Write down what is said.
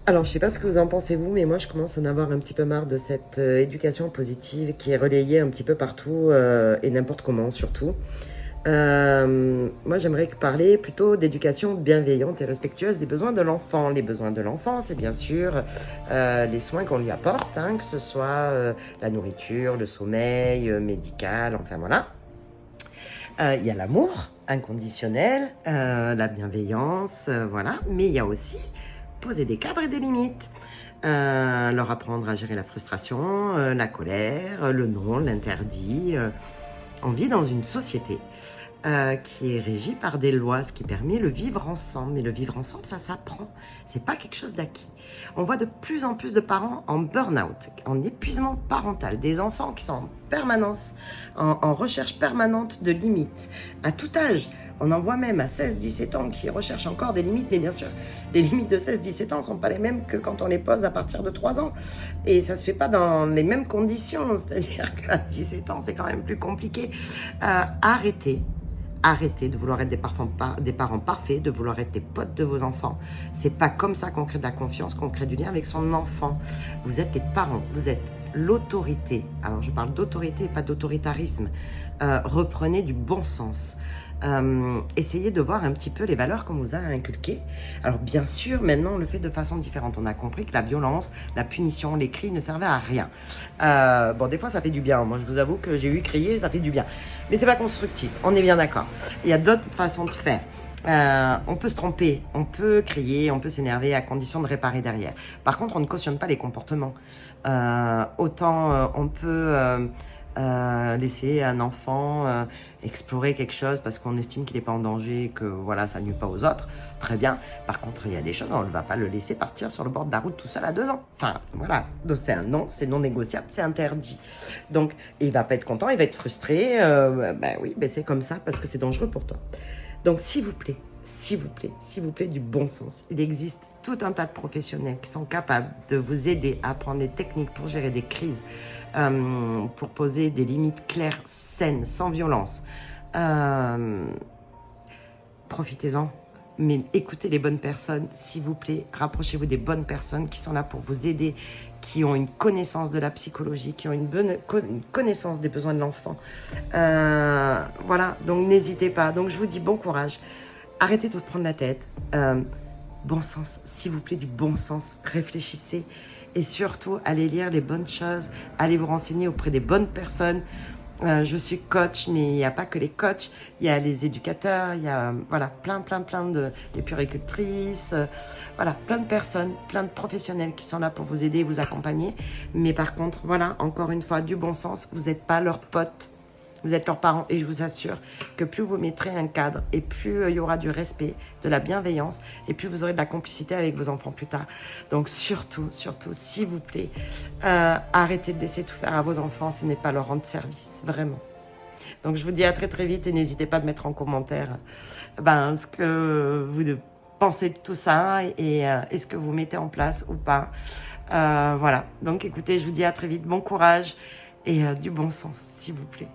Alors, je sais pas ce que vous en pensez vous, mais moi je commence à en avoir un petit peu marre de cette éducation positive qui est relayée un petit peu partout et n'importe comment surtout. Moi j'aimerais parler plutôt d'éducation bienveillante et respectueuse des besoins de l'enfant. Les besoins de l'enfant, c'est bien sûr les soins qu'on lui apporte, hein, que ce soit la nourriture, le sommeil, médical, enfin voilà. Il y a l'amour inconditionnel, la bienveillance, voilà. Mais il y a aussi poser des cadres et des limites. Leur apprendre à gérer la frustration, la colère, le non, l'interdit. On vit dans une société qui est régie par des lois, ce qui permet le vivre ensemble. Mais le vivre ensemble, ça s'apprend. C'est pas quelque chose d'acquis. On voit de plus en plus de parents en burn-out, en épuisement parental, des enfants qui sont en permanence, en recherche permanente de limites, à tout âge. On en voit même à 16-17 ans qui recherchent encore des limites, mais bien sûr, les limites de 16-17 ans ne sont pas les mêmes que quand on les pose à partir de 3 ans. Et ça ne se fait pas dans les mêmes conditions, c'est-à-dire qu'à 17 ans, c'est quand même plus compliqué. Arrêtez de vouloir être des parents parfaits, de vouloir être des potes de vos enfants. C'est pas comme ça qu'on crée de la confiance, qu'on crée du lien avec son enfant. Vous êtes les parents, vous êtes l'autorité. Alors je parle d'autorité et pas d'autoritarisme. Reprenez du bon sens. Essayez de voir un petit peu les valeurs qu'on vous a inculquées. Alors bien sûr, maintenant on le fait de façon différente. On a compris que la violence, la punition, les cris ne servaient à rien. Bon, des fois ça fait du bien. Moi je vous avoue que j'ai eu crier, ça fait du bien. Mais c'est pas constructif, on est bien d'accord. Il y a d'autres façons de faire. On peut se tromper, on peut crier, on peut s'énerver à condition de réparer derrière. Par contre, on ne cautionne pas les comportements. Autant on peut laisser un enfant explorer quelque chose parce qu'on estime qu'il n'est pas en danger, que voilà, ça nuit pas aux autres, très bien. Par contre, il y a des choses, on ne va pas le laisser partir sur le bord de la route tout seul à 2 ans. Enfin, voilà, donc c'est un non, c'est non négociable, c'est interdit. Donc, il va pas être content, il va être frustré. Ben oui, ben c'est comme ça parce que c'est dangereux pour toi. Donc, s'il vous plaît, s'il vous plaît, s'il vous plaît, du bon sens. Il existe tout un tas de professionnels qui sont capables de vous aider à apprendre les techniques pour gérer des crises, pour poser des limites claires, saines, sans violence. Profitez-en, mais écoutez les bonnes personnes, s'il vous plaît. Rapprochez-vous des bonnes personnes qui sont là pour vous aider, qui ont une connaissance de la psychologie, qui ont une connaissance des besoins de l'enfant. Voilà, donc n'hésitez pas. Donc je vous dis bon courage. Arrêtez de vous prendre la tête. Bon sens, s'il vous plaît, du bon sens. Réfléchissez et surtout, allez lire les bonnes choses. Allez vous renseigner auprès des bonnes personnes. Je suis coach, mais il n'y a pas que les coachs. Il y a les éducateurs, il y a voilà, plein les puéricultrices. Voilà, plein de personnes, plein de professionnels qui sont là pour vous aider, vous accompagner. Mais par contre, voilà, encore une fois, du bon sens. Vous n'êtes pas leurs potes. Vous êtes leurs parents et je vous assure que plus vous mettrez un cadre et plus il y aura du respect, de la bienveillance et plus vous aurez de la complicité avec vos enfants plus tard. Donc surtout, s'il vous plaît, arrêtez de laisser tout faire à vos enfants, ce n'est pas leur rendre service, vraiment. Donc je vous dis à très très vite et n'hésitez pas à mettre en commentaire ce que vous pensez de tout ça et est-ce que vous mettez en place ou pas. Voilà, donc écoutez, je vous dis à très vite, bon courage et du bon sens, s'il vous plaît.